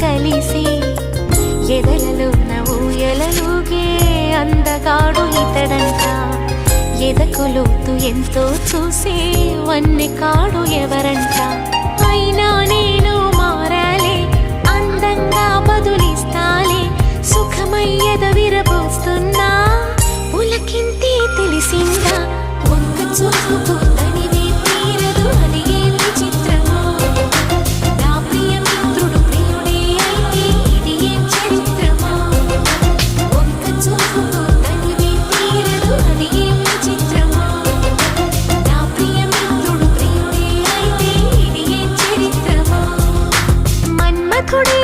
కలిసి ఎదలలోన ఊయలలుగే అందగాడు ఇతడంట. ఎదకు లోతు ఎంతో చూసే వన్నె కాడు ఎవరంట. అయినా నేను మారాలే, అందంగా బదులిస్తాలే, సుఖమయ్యద విరబోస్తున్నా పులకింతే తెలిసిందా. ఒక్క చూపు తనివే తీరదు, అది ఏం విచిత్రమో. నా ప్రియ మిత్రుడు ప్రియుడే అయితే ఇది ఏం చరిత్రమో. ఒక్క చూపు తనివే తీరదు, అది ఏం విచిత్రమో. నా ప్రియ మిత్రుడు ప్రియుడే అయితే ఇది ఏం చరిత్రమో. మన్మథుడే